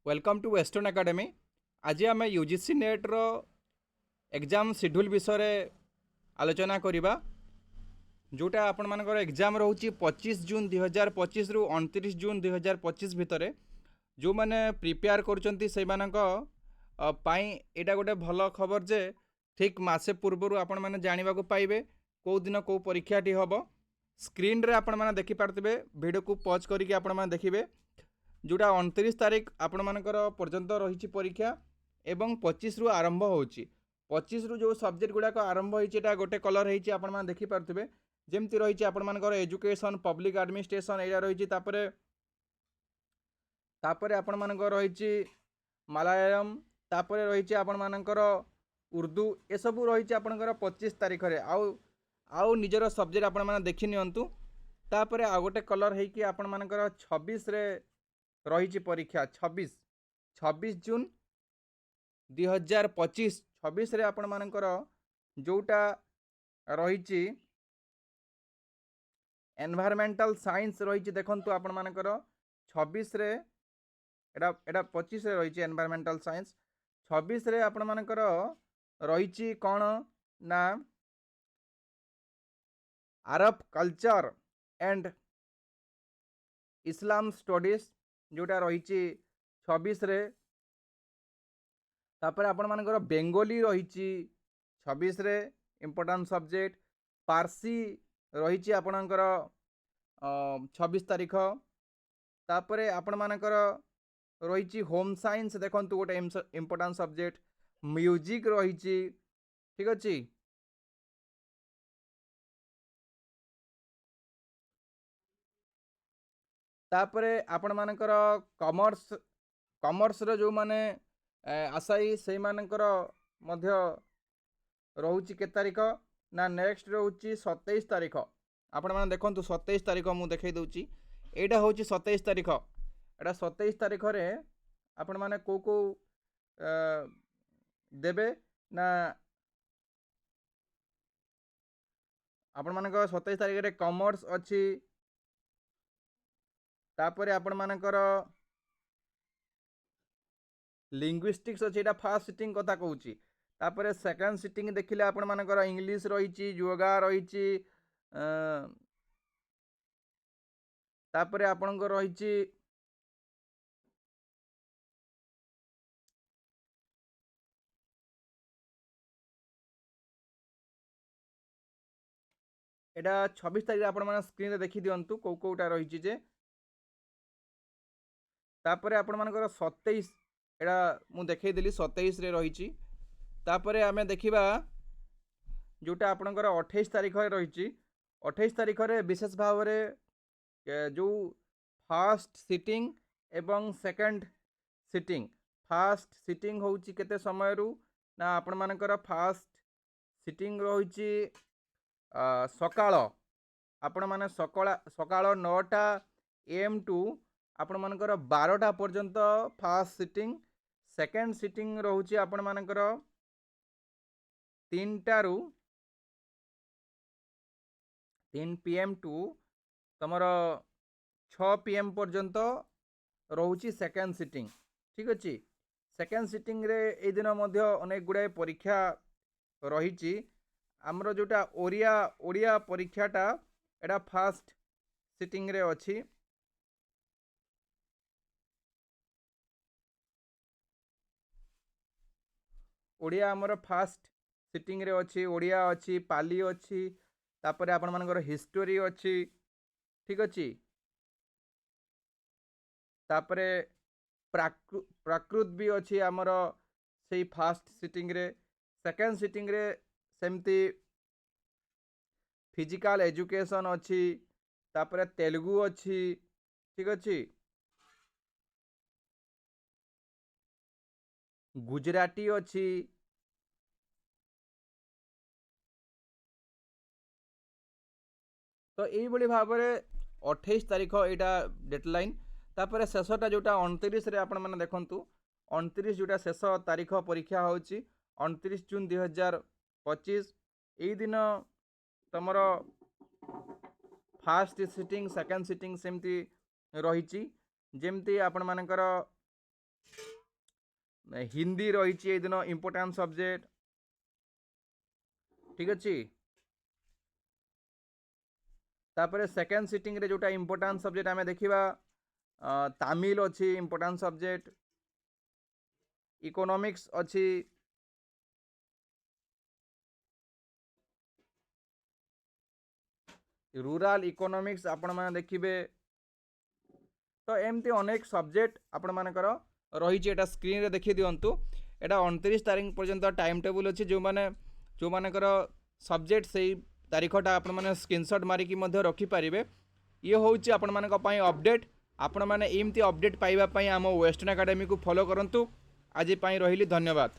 Welcome to western academy. आज आम UGC net रो exam schedule विषय आलोचना करवा जोटा आपण मानकर एग्जाम रोचे 25 जून 2025 रु 29 जून 2025 भितर जो मैंने प्रिपेयर कर गोटे भल खबर जे ठीक मासे पूर्वर आपण मैंने जानवा पाइबे कौ दिन कौ परीक्षाटी हम स्क्रीन रे आपण मैंने देखिपारे भिडियो को पॉज करके आपण मैंने देखिए जोटा 29 तारीख आपण मानकर पर्यंत रही परीक्षा एवं 25 रु आरंभ होची 25 रु जो सब्जेक्ट गुड़ाक आरंभ होती गोटे कलर होती आपण मैंने देखिपारे जमती रही आपण मानकर एजुकेशन पब्लिक एडमिनिस्ट्रेशन यहाँ रही तापर आपण मानकर रही मलयालम तापर रही आपण मानकर उर्दू ये सब रही आपणकर 25 तारीख रे आउ निजर सब्जेक्ट आपण मैंने देखि नियंतु तापर आ गोटे कलर होगी आपण मानकर 26 रे रही परीक्षा 26 जून 2025 26 रे आपण मानकर जोटा रही एनवायरमेंटल साइंस रही देखंतु आपण मानकर 26 रे एडा 25 रे रही एनवायरमेंटल साइंस 26 रे आपण मानकर रही कौन ना अरब कल्चर एंड इस्लाम स्टडीज जोटा रही 26 रे तापर आपण मानकर बेंगोली रही 26 रे इम्पोर्टेंट सब्जेक्ट पारसी रही आपणकर 26 तारीख तापर आपण मानकर रही होम साइंस देखंतु गोटे इम्पोर्टेंट सब्जेक्ट म्यूजिक रही ठीक अच्छे तापरे आपण मानकर कॉमर्स रो जो माने आशायी से मानकर मध्य रोची के तारीख ना नेक्स्ट रोची 27 तारीख आपण माने देखंतु 27 तारीख मु देखै दउची एटा होची 27 तारीख एटा 27 तारीख रे आपण माने को देबे ना आपण मानकर 27 तारीख रे कॉमर्स अछि तापर आपण मानकर लिंग्विस्टिक्स अच्छे यहाँ फास्ट सिटिंग कथा कहूँ तापर सेकेंड सिटिंग देखिले आपण मानकर इंग्लिश रही योगा रही तापर आपणकर रही एटा 26 तारीख आपण माने स्क्रीन रे देखि दियंतु कोटा रही जे तापर आपण मानकर 27 एटा मु देखै देली 27 रे रही तापर आमे देखिबा जोटा आपणकर 28 तारीख रही 28 तारीख रे विशेष भाव रे जो फास्ट सिटिंग एवं सेकंड सिटिंग फास्ट सिटिंग होउची केते समय रु ना आपण मानकर फास्ट सिटिंग रही सकाळ आपण माने सकाळ 9टा AM टू आपण मानकर 12टा पर्यंत फास्ट सिटिंग सेकेंड सिटिंग रोचे आपण मानकर 3टा रु 3 PM टू तमर 6 PM पर्यंत रोची सेकेंड सिटिंग ठीक अच्छे सेकेंड सिटिंग रे ए दिन मध्य अनेक गुड़ाए परीक्षा रही आमर जोटा ओडिया परीक्षाटा एटा फास्ट सिटिंग रे अच्छी ओडिया आमर फास्ट सिटिंग रे अच्छी ओडिया अच्छी पाली अच्छी तापर आपण मानकर हिस्टोरी अच्छी ठीक अच्छे तापरे प्राकृत भी अच्छी आमर से फास्ट सिटिंग रे सेकेंड सिटिंग रे सेमती फिजिकल एजुकेशन अच्छी तापरे तेलुगु अच्छी ठीक अच्छे गुजराती अच्छी तो यही भाव में 28 तारीख यहाँ डेडलाइन तापर शेषटा जोटा 29 रे आपण मैंने देखंतु 29 जोटा शेष तारीख परीक्षा होची 29 जून 2025 यही दिन तमर फास्ट सिटिंग सेकेंड सिटिंग सेमती रही जमती आपण मानकर हिंदी रही ए दिन इम्पोर्टाट सब्जेक्ट ठीक अच्छे। तापर सेकेंड सिटिंग रे जोटा इम्पोर्टाट सब्जेक्ट आम देखा तामिल अच्छी इम्पोर्टाट सब्जेक्ट इकोनॉमिक्स अच्छी रूराल इकोनॉमिक्स आपण मैंने देखिए। तो एमती अनेक सब्जेक्ट आपण मानकर रही स्क्रीन रे देखी दिंतु। एटा 29 तारीख पर्यंत टाइम टेबुल अच्छी जो मैंने जो मानकर सब्जेक्ट से तारीखटा आपण मैंने स्क्रीनशॉट मारिकी रखिपारे। ये हूँ आपण मान अपडेट। आपण मैंने एमती अपडेट पाइबापी आम वेस्टर्न एकेडमी को फॉलो करूँ। आज रही धन्यवाद।